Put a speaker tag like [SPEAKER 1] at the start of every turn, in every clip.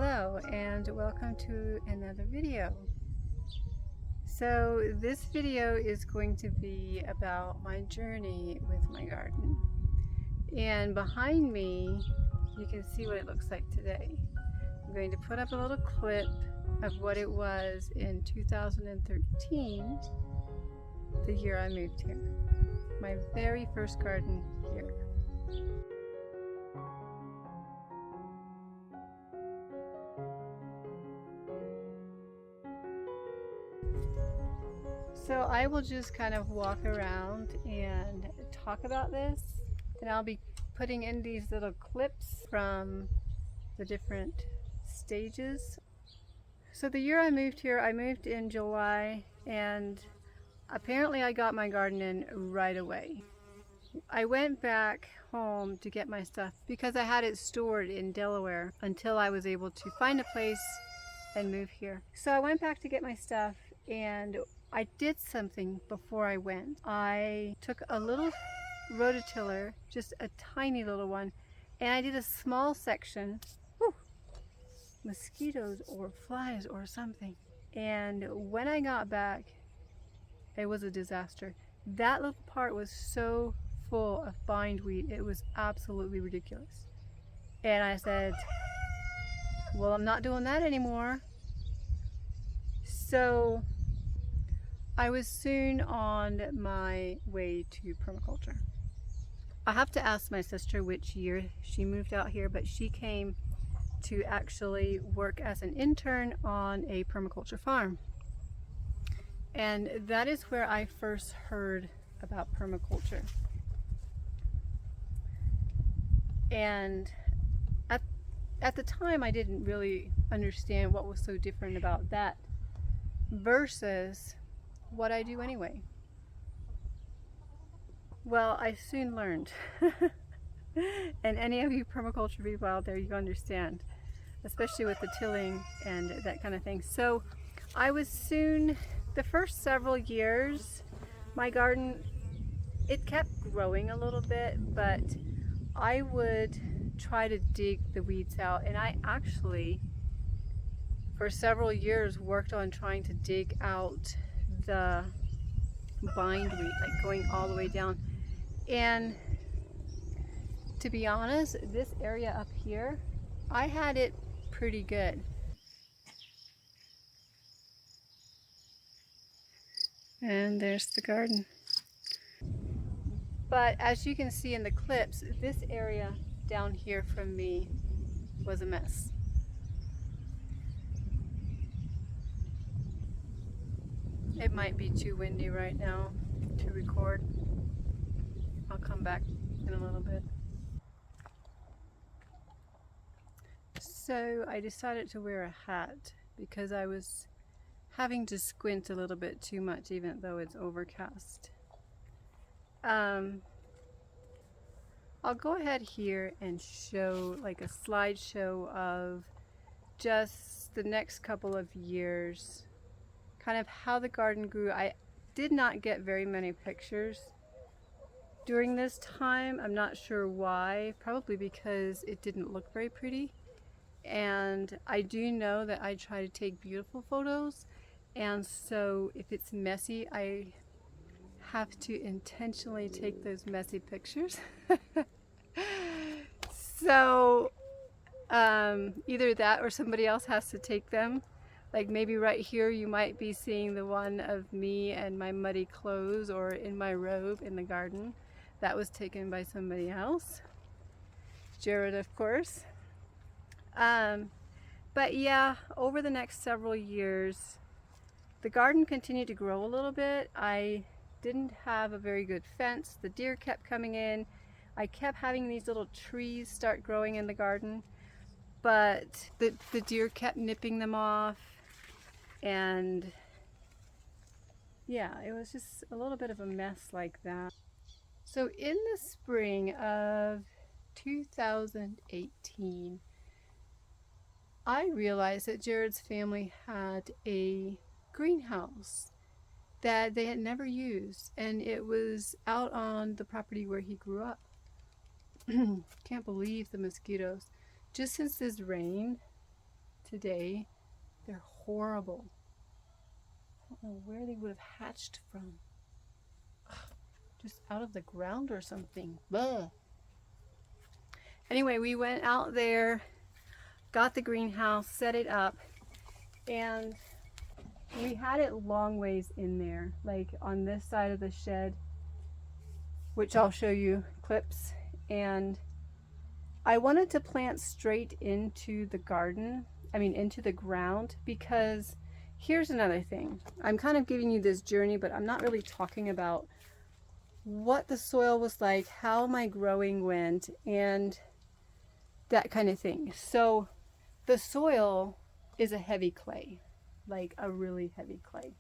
[SPEAKER 1] Hello and welcome to another video. So this video is going to be about my journey with my garden. And behind me, you can see what it looks like today. I'm going to put up a little clip of what it was in 2013, the year I moved here. My very first garden here. So I will just kind of walk around and talk about this, and I'll be putting in these little clips from the different stages. So the year I moved here, I moved in July, and apparently I got my garden in right away. I went back home to get my stuff because I had it stored in Delaware until I was able to find a place and move here. So I went back to get my stuff, and I did something before I went. I took a little rototiller, just a tiny little one, and I did a small section. Whew, mosquitoes or flies or something. And when I got back, it was a disaster. That little part was so full of bindweed, it was absolutely ridiculous. And I said, well, I'm not doing that anymore. So I was soon on my way to permaculture. I have to ask my sister which year she moved out here, but she came to actually work as an intern on a permaculture farm. And that is where I first heard about permaculture. And at the time, I didn't really understand what was so different about that versus what I do anyway. Well, I soon learned. And any of you permaculture people out there, you understand, especially with the tilling and that kind of thing. So I was soon, the first several years, my garden, it kept growing a little bit, but I would try to dig the weeds out. And I actually, for several years, worked on trying to dig out the bindweed, like going all the way down. And to be honest, this area up here, I had it pretty good. And there's the garden. But as you can see in the clips, this area down here from me was a mess. It might be too windy right now to record. I'll come back in a little bit. So I decided to wear a hat because I was having to squint a little bit too much even though it's overcast. I'll go ahead here and show like a slideshow of just the next couple of years, kind of how the garden grew. I did not get very many pictures during this time. I'm not sure why, probably because it didn't look very pretty. And I do know that I try to take beautiful photos, and so if it's messy, I have to intentionally take those messy pictures. So either that or somebody else has to take them. Like maybe right here you might be seeing the one of me and my muddy clothes, or in my robe in the garden. That was taken by somebody else. Jared, of course. But yeah, over the next several years, the garden continued to grow a little bit. I didn't have a very good fence. The deer kept coming in. I kept having these little trees start growing in the garden, but the deer kept nipping them off. And yeah, it was just a little bit of a mess like that. So in the spring of 2018, I realized that Jared's family had a greenhouse that they had never used, and it was out on the property where he grew up. Can't believe the mosquitoes. Just since this rain, today. They're horrible. I don't know where they would have hatched from. Just out of the ground or something. Bleh. Anyway, we went out there, got the greenhouse, set it up, and we had it long ways in there, like on this side of the shed, which I'll show you clips. And I wanted to plant straight into the garden, into the ground, because here's another thing. I'm kind of giving you this journey, but I'm not really talking about what the soil was like, how my growing went, and that kind of thing. So the soil is a heavy clay, like a really heavy clay.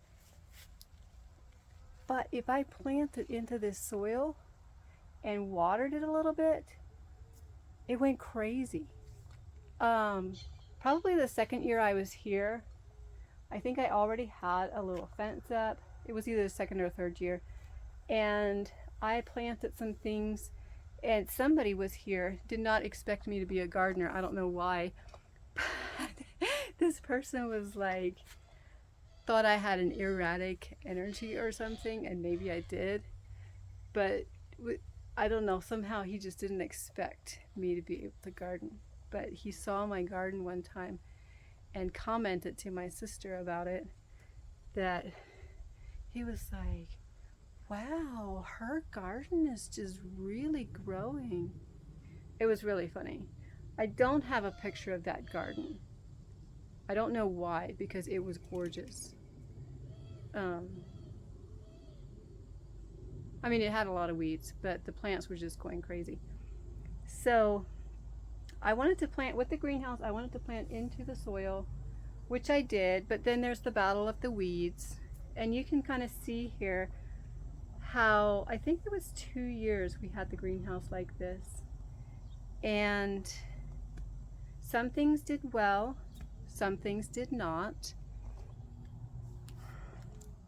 [SPEAKER 1] But if I planted into this soil and watered it a little bit, it went crazy. Probably the second year I was here, I think I already had a little fence up. It was either the second or third year. And I planted some things, and somebody was here, did not expect me to be a gardener. I don't know why. This person was like, thought I had an erratic energy or something, and maybe I did. But I don't know, somehow he just didn't expect me to be able to garden. But he saw my garden one time and commented to my sister about it, that he was like, wow, her garden is just really growing. It was really funny. I don't have a picture of that garden. I don't know why, because it was gorgeous. It had a lot of weeds, but the plants were just going crazy. So I wanted to plant with the greenhouse, I wanted to plant into the soil, which I did, but then there's the battle of the weeds. And you can kind of see here how, I think it was 2 years we had the greenhouse like this. And some things did well, some things did not.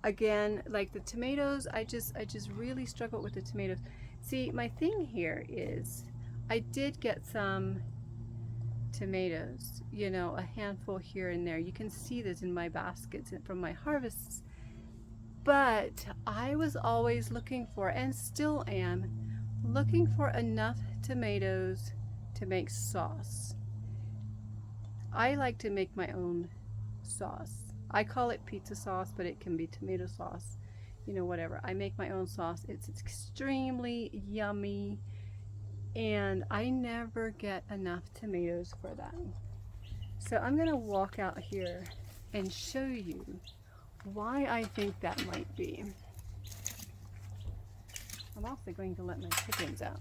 [SPEAKER 1] Again, like the tomatoes, I just really struggled with the tomatoes. See, my thing here is I did get some tomatoes, a handful here and there. You can see this in my baskets from my harvests. But I was always looking for, and still am, looking for enough tomatoes to make sauce. I like to make my own sauce. I call it pizza sauce, but it can be tomato sauce, whatever. I make my own sauce. It's extremely yummy, and I never get enough tomatoes for that. So I'm gonna walk out here and show you why I think that might be. I'm also going to let my chickens out.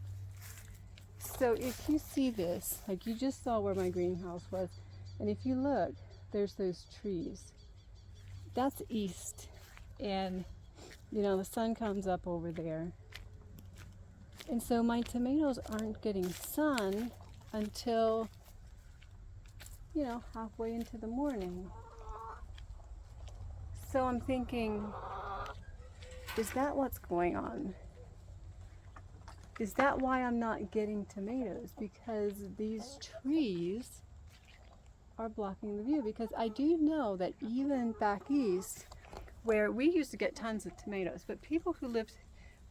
[SPEAKER 1] So if you see this, like you just saw where my greenhouse was, and if you look, there's those trees. That's east, and the sun comes up over there. And so my tomatoes aren't getting sun until, halfway into the morning. So I'm thinking, is that what's going on? Is that why I'm not getting tomatoes? Because these trees are blocking the view. Because I do know that even back east, where we used to get tons of tomatoes, but people who lived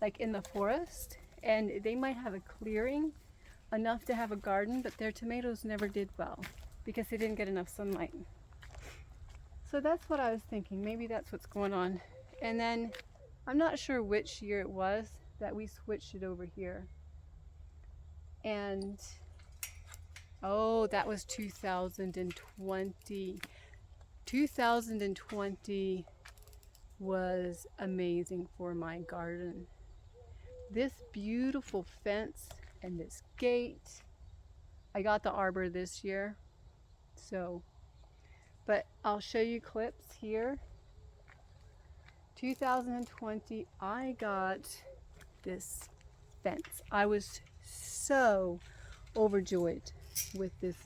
[SPEAKER 1] like in the forest, and they might have a clearing enough to have a garden, but their tomatoes never did well because they didn't get enough sunlight. So that's what I was thinking. Maybe that's what's going on. And then I'm not sure which year it was that we switched it over here. And that was 2020. 2020 was amazing for my garden. This beautiful fence and this gate. I got the arbor this year. But I'll show you clips here. 2020, I got this fence. I was so overjoyed with this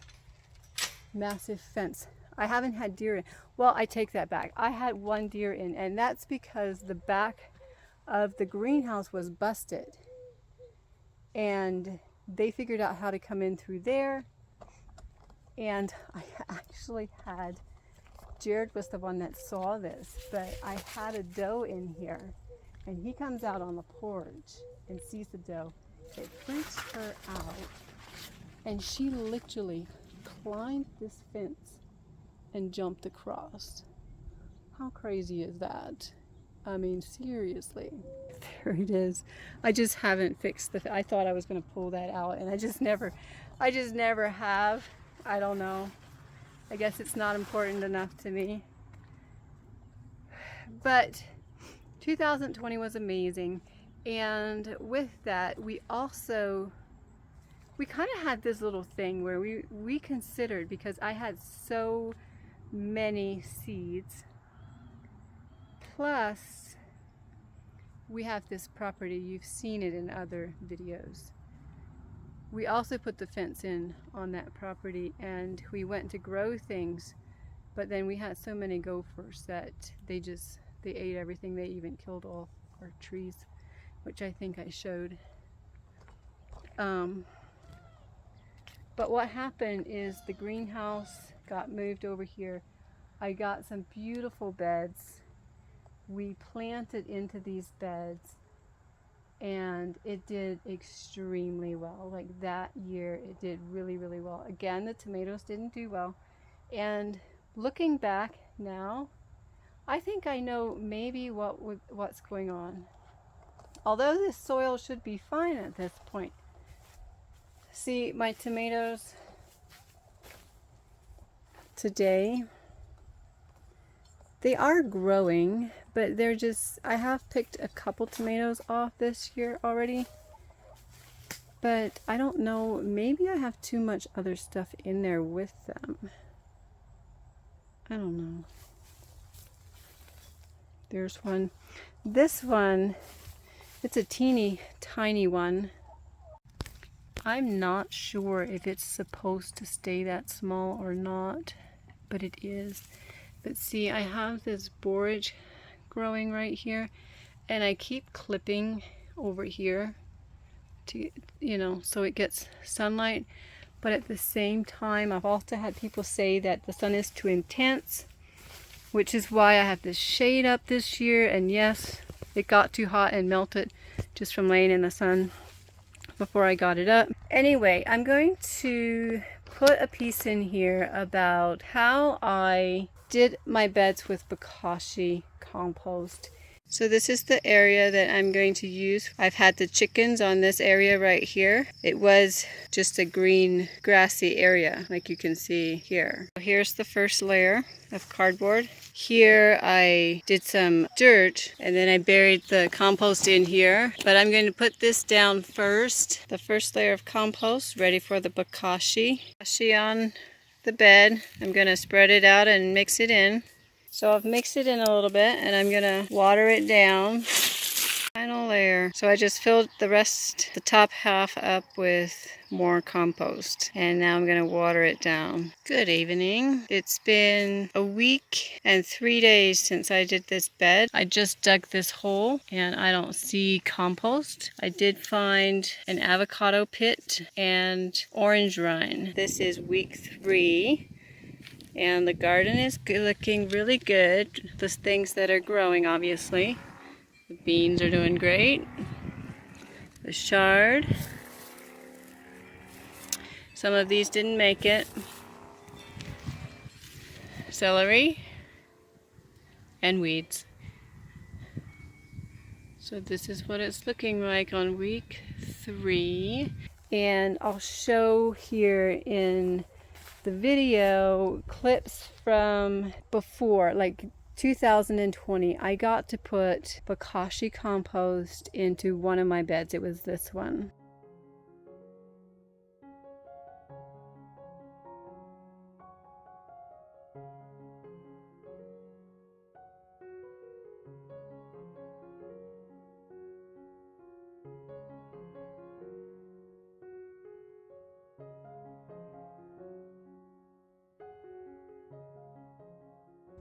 [SPEAKER 1] massive fence. I haven't had deer in. Well, I take that back. I had one deer in, and that's because the back of the greenhouse was busted. And they figured out how to come in through there. And I actually had, Jared was the one that saw this, but I had a doe in here, and he comes out on the porch and sees the doe. It freaks her out, and she literally climbed this fence and jumped across. How crazy is that? I mean, seriously. There it is. I just haven't fixed the, I thought I was going to pull that out, and I just never have. I don't know. I guess it's not important enough to me. But 2020 was amazing. And with that, we kind of had this little thing where we considered, because I had so many seeds, plus we have this property, you've seen it in other videos. We also put the fence in on that property, and we went to grow things, but then we had so many gophers that they ate everything. They even killed all our trees, which I think I showed. But what happened is the greenhouse got moved over here. I got some beautiful beds. We planted into these beds, and it did extremely well. Like that year, it did really, really well. Again, the tomatoes didn't do well. And looking back now, I think I know maybe what's going on. Although this soil should be fine at this point. See, my tomatoes today, they are growing, but they're just, I have picked a couple tomatoes off this year already, but I don't know, maybe I have too much other stuff in there with them. I don't know. There's one. This one, it's a teeny tiny one. I'm not sure if it's supposed to stay that small or not, but it is. But see, I have this borage growing right here, and I keep clipping over here to, so it gets sunlight. But at the same time, I've also had people say that the sun is too intense, which is why I have this shade up this year. And yes, it got too hot and melted just from laying in the sun before I got it up. Anyway, I'm going to put a piece in here about how I did my beds with bokashi compost. So this is the area that I'm going to use. I've had the chickens on this area right here. It was just a green grassy area like you can see here. Here's the first layer of cardboard. Here I did some dirt, and then I buried the compost in here. But I'm going to put this down first. The first layer of compost ready for the bokashi. Bokashi on the bed. I'm going to spread it out and mix it in. So I've mixed it in a little bit, and I'm going to water it down. Final layer. So I just filled the top half up with more compost, and now I'm going to water it down. Good evening. It's been a week and 3 days since I did this bed. I just dug this hole, and I don't see compost. I did find an avocado pit and orange rind. This is week 3. And the garden is looking really good. The things that are growing, obviously. The beans are doing great. The chard. Some of these didn't make it. Celery. And weeds. So this is what it's looking like on week 3. And I'll show here in the video clips from before, like 2020. I got to put bokashi compost into one of my beds. It was this one.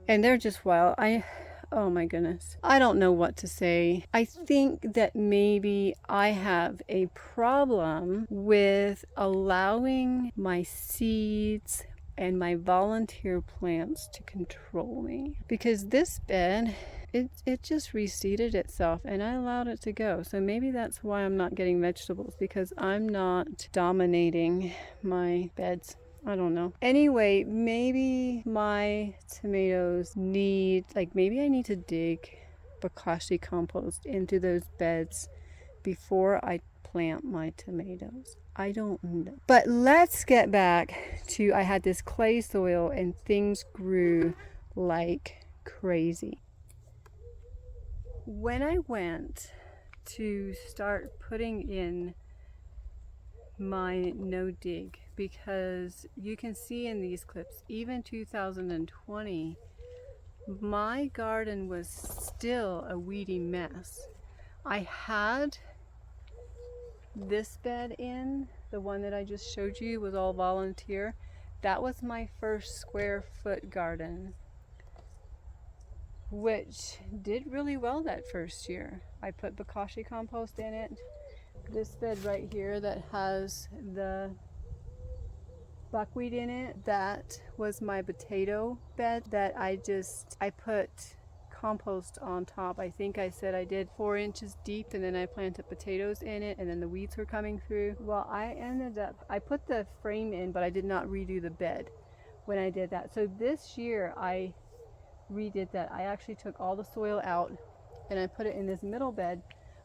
[SPEAKER 1] And they're just wild. Oh my goodness. I don't know what to say. I think that maybe I have a problem with allowing my seeds and my volunteer plants to control me. Because this bed, it just reseeded itself and I allowed it to go. So maybe that's why I'm not getting vegetables, because I'm not dominating my beds. I don't know. Anyway, maybe my tomatoes need, like, maybe I need to dig bokashi compost into those beds before I plant my tomatoes. I don't know. But let's get back to, I had this clay soil and things grew like crazy. When I went to start putting in my no dig, because you can see in these clips, even 2020, my garden was still a weedy mess. I had this bed in, the one that I just showed you was all volunteer. That was my first square foot garden, which did really well that first year. I put bokashi compost in it. This bed right here that has the buckwheat in it, that was my potato bed that I put compost on top. I think I said I did 4 inches deep, and then I planted potatoes in it, and then the weeds were coming through. Well, I put the frame in, but I did not redo the bed when I did that. So this year I redid that. I actually took all the soil out and I put it in this middle bed,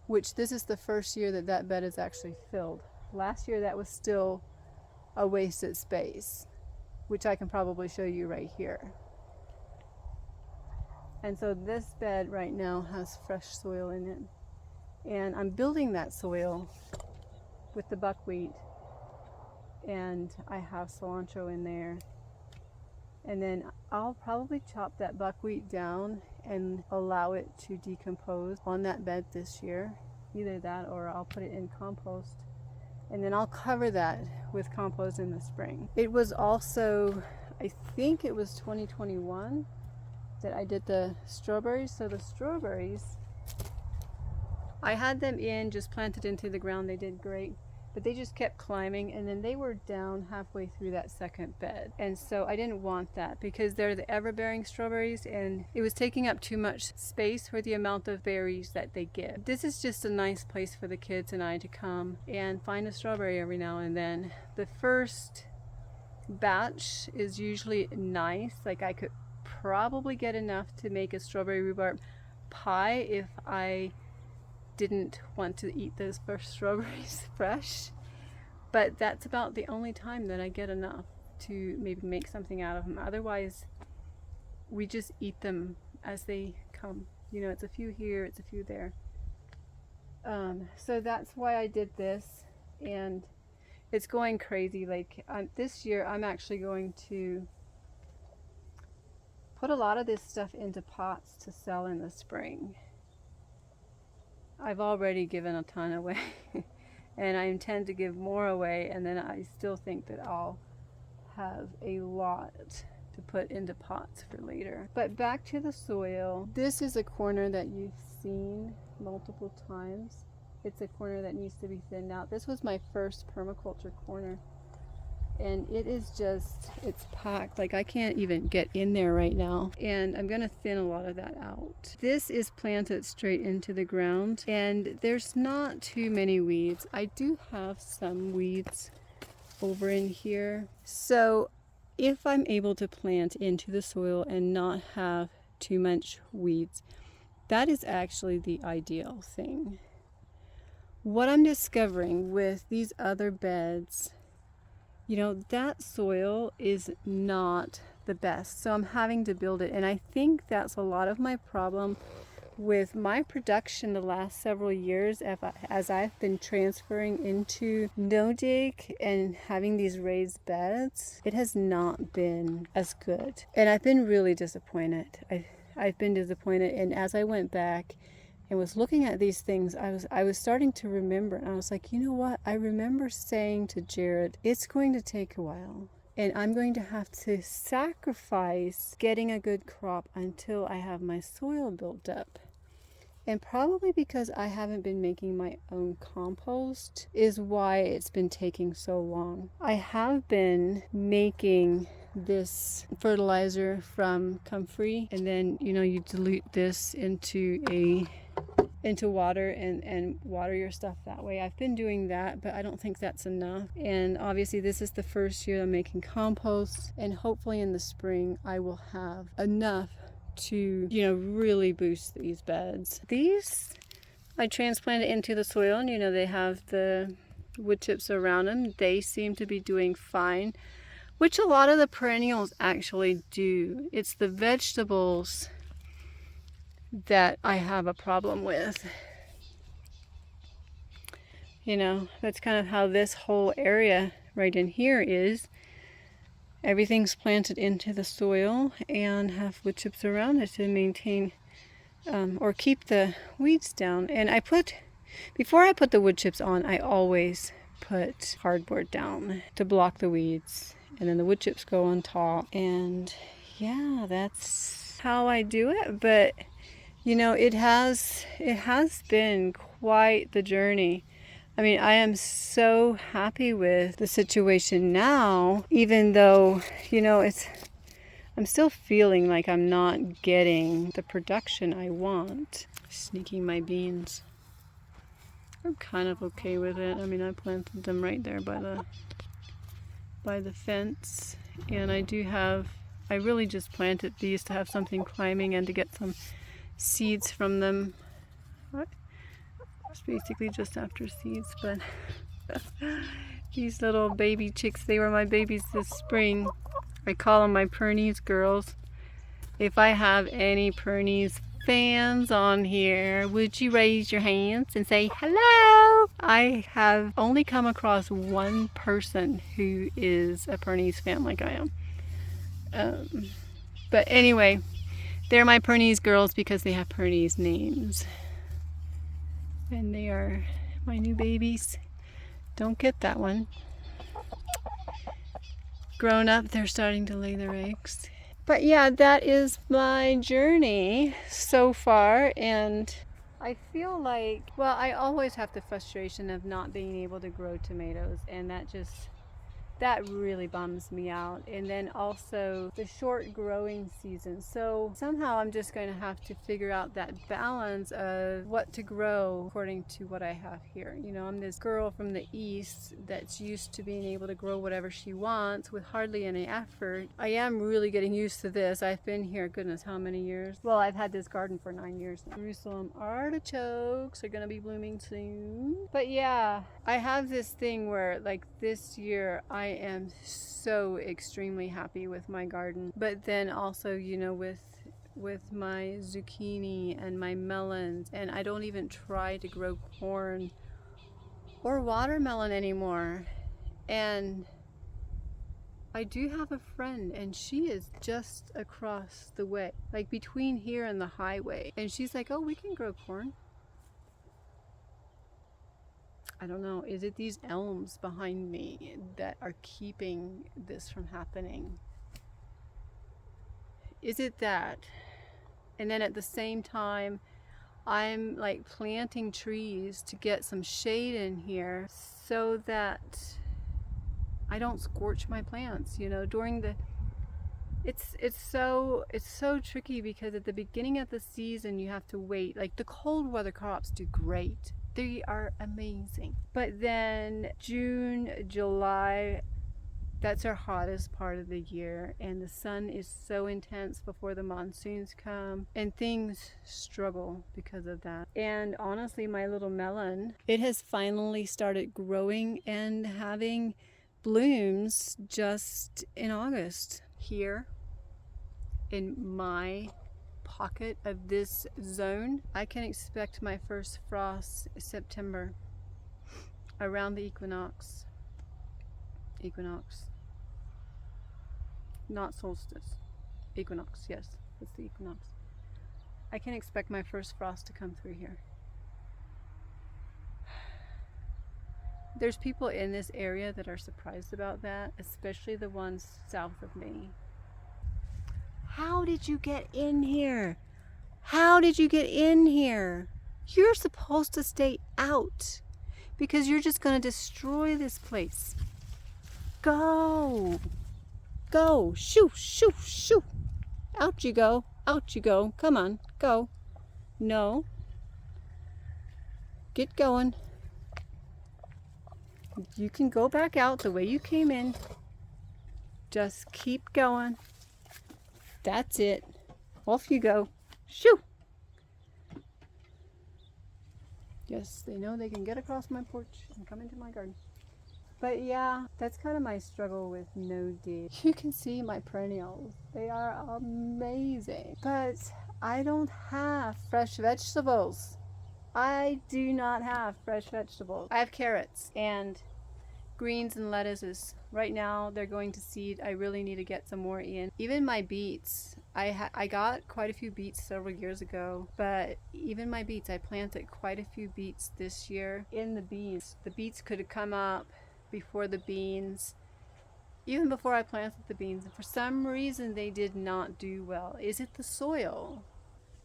[SPEAKER 1] which this is the first year that that bed is actually filled. Last year that was still a wasted space, which I can probably show you right here. And so this bed right now has fresh soil in it. And I'm building that soil with the buckwheat. And I have cilantro in there. And then I'll probably chop that buckwheat down and allow it to decompose on that bed this year. Either that or I'll put it in compost. And then I'll cover that with compost in the spring. It was also, I think it was 2021 that I did the strawberries. So the strawberries, I had them in, just planted into the ground. They did great, but they just kept climbing, and then they were down halfway through that second bed. And so I didn't want that because they're the ever-bearing strawberries, and it was taking up too much space for the amount of berries that they give. This is just a nice place for the kids and I to come and find a strawberry every now and then. The first batch is usually nice. Like I could probably get enough to make a strawberry rhubarb pie if I didn't want to eat those first strawberries fresh, but that's about the only time that I get enough to maybe make something out of them. Otherwise we just eat them as they come. You know, it's a few here, it's a few there. So that's why I did this, and it's going crazy. Like this year I'm actually going to put a lot of this stuff into pots to sell in the spring. I've already given a ton away and I intend to give more away, and then I still think that I'll have a lot to put into pots for later. But back to the soil. This is a corner that you've seen multiple times. It's a corner that needs to be thinned out. This was my first permaculture corner, and it is just, it's packed. Like I can't even get in there right now, and I'm gonna thin a lot of that out. This is planted straight into the ground, and there's not too many weeds. I do have some weeds over in here. So if I'm able to plant into the soil and not have too much weeds, that is actually the ideal thing. What I'm discovering with these other beds, you know, that soil is not the best. So I'm having to build it. And I think that's a lot of my problem with my production the last several years as I've been transferring into no dig and having these raised beds. It has not been as good. And I've been really disappointed. I've been disappointed. And as I went back and was looking at these things, I was starting to remember, and I was like, you know what? I remember saying to Jared, it's going to take a while, and I'm going to have to sacrifice getting a good crop until I have my soil built up. And probably because I haven't been making my own compost is why it's been taking so long. I have been making this fertilizer from Comfrey, and then you dilute this into water and water your stuff that way. I've been doing that, but I don't think that's enough. And obviously this is the first year I'm making compost, and hopefully in the spring I will have enough to really boost these beds. These I transplanted into the soil, and they have the wood chips around them. They seem to be doing fine, which a lot of the perennials actually do. It's the vegetables that I have a problem with. That's kind of how this whole area right in here is. Everything's planted into the soil and have wood chips around it to maintain or keep the weeds down. And before I put the wood chips on, I always put cardboard down to block the weeds, and then the wood chips go on top. And yeah, that's how I do it. But it has been quite the journey. I mean, I am so happy with the situation now, even though I'm still feeling like I'm not getting the production I want. Sneaking my beans. I'm kind of okay with it. I mean, I planted them right there by the fence, and I really just planted these to have something climbing and to get some seeds from them. It's basically just after seeds, but these little baby chicks, they were my babies this spring. I call them my Pernies girls. If I have any Pernies fans on here, would you raise your hands and say hello? I have only come across one person who is a Pernies fan like I am. But anyway, they're my Pernies girls because they have Pernies names. And they are my new babies. Don't get that one. Grown up, they're starting to lay their eggs. But yeah, that is my journey so far, and I feel like, well, I always have the frustration of not being able to grow tomatoes, and that really bums me out. And then also the short growing season. So somehow I'm just going to have to figure out that balance of what to grow according to what I have here. I'm this girl from the east that's used to being able to grow whatever she wants with hardly any effort. I am really getting used to this. I've been here, goodness, how many years? Well, I've had this garden for 9 years now. Jerusalem artichokes are going to be blooming soon. But yeah, I have this thing where, like, this year I am so extremely happy with my garden, but then also with my zucchini and my melons, and I don't even try to grow corn or watermelon anymore. And I do have a friend, and she is just across the way, like between here and the highway, and she's like, oh, we can grow corn. I don't know, is it these elms behind me that are keeping this from happening? Is it that? And then at the same time, I'm like planting trees to get some shade in here so that I don't scorch my plants, during the it's so tricky, because at the beginning of the season you have to wait. Like the cold weather crops do great. They are amazing. But then June, July, that's our hottest part of the year, and the sun is so intense before the monsoons come, and things struggle because of that. And honestly, my little melon, it has finally started growing and having blooms just in August. Here in my pocket of this zone, I can expect my first frost September, around the equinox, not solstice, equinox. Yes, it's the equinox. I can expect my first frost to come through here. There's people in this area that are surprised about that, especially the ones south of me. How did you get in here? How did you get in here? You're supposed to stay out because you're just going to destroy this place. Go. go. Shoo, shoo, shoo. Out you go. Out you go. Come on, go. No. Get going. You can go back out the way you came in. Just keep going. That's it. Off you go. Shoo. Yes, they know they can get across my porch and come into my garden. But yeah, that's kind of my struggle with no dig. You can see my perennials. They are amazing. But I don't have fresh vegetables. I do not have fresh vegetables. I have carrots and greens and lettuces. Right now they're going to seed. I really need to get some more in. Even my beets. I got quite a few beets several years ago, but even my beets, I planted quite a few beets this year in the beans. The beets could have come up before the beans, even before I planted the beans. And for some reason they did not do well. Is it the soil?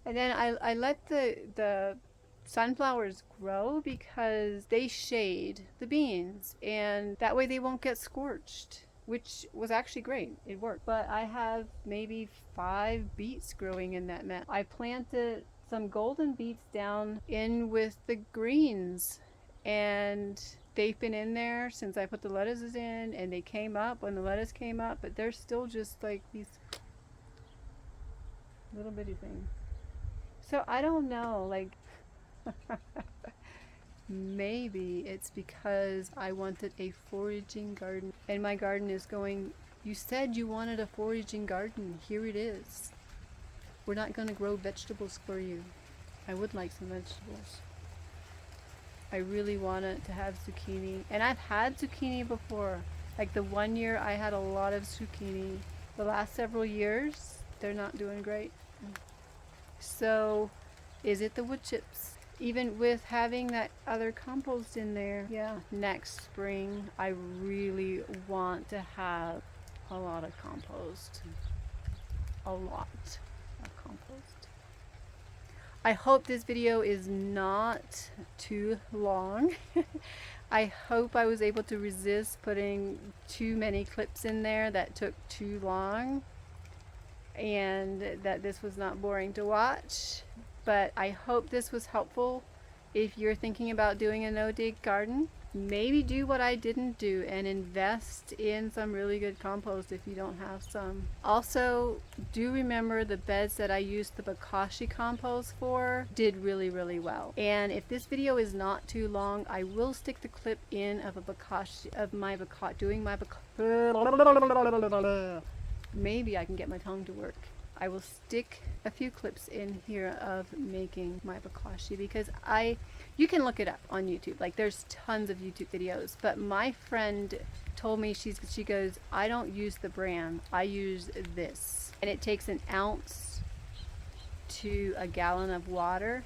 [SPEAKER 1] And then I let the sunflowers grow because they shade the beans, and that way they won't get scorched, which was actually great. It worked. But I have maybe 5 beets growing in that mess. I planted some golden beets down in with the greens, and they've been in there since I put the lettuces in, and they came up when the lettuce came up, but they're still just like these little bitty things. So I don't know, like maybe it's because I wanted a foraging garden, and my garden is going, you said you wanted a foraging garden, here it is. We're not going to grow vegetables for you. I would like some vegetables. I really wanted to have zucchini, and I've had zucchini before. Like the one year I had a lot of zucchini. The last several years they're not doing great. So is it the wood chips? Even with having that other compost in there, yeah, next spring I really want to have a lot of compost. A lot of compost. I hope this video is not too long. I hope I was able to resist putting too many clips in there that took too long, and that this was not boring to watch. But I hope this was helpful. If you're thinking about doing a no-dig garden, maybe do what I didn't do and invest in some really good compost if you don't have some. Also, do remember the beds that I used the bokashi compost for did really, really well. And if this video is not too long, I will stick the clip in of a bokashi, of my bokashi, doing my bokashi. Maybe I can get my tongue to work. I will stick a few clips in here of making my bokashi, because you can look it up on YouTube. Like there's tons of YouTube videos, but my friend told me, she goes, I don't use the brand, I use this. And it takes 1 ounce to a gallon of water,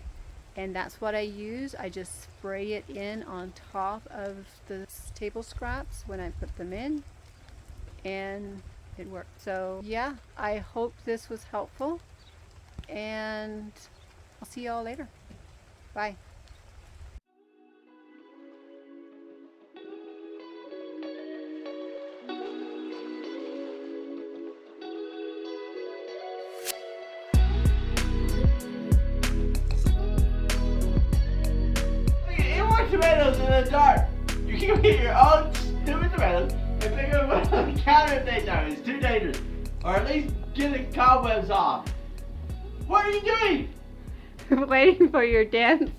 [SPEAKER 1] and that's what I use. I just spray it in on top of the table scraps when I put them in, and it worked. So yeah, I hope this was helpful, and I'll see y'all later. Bye.
[SPEAKER 2] You want tomatoes in the dark. You can get your own stupid tomatoes and pick them up on the counter if they don't. It's too dangerous. Or at least get the cobwebs off. What are you doing?
[SPEAKER 1] Waiting for your dance.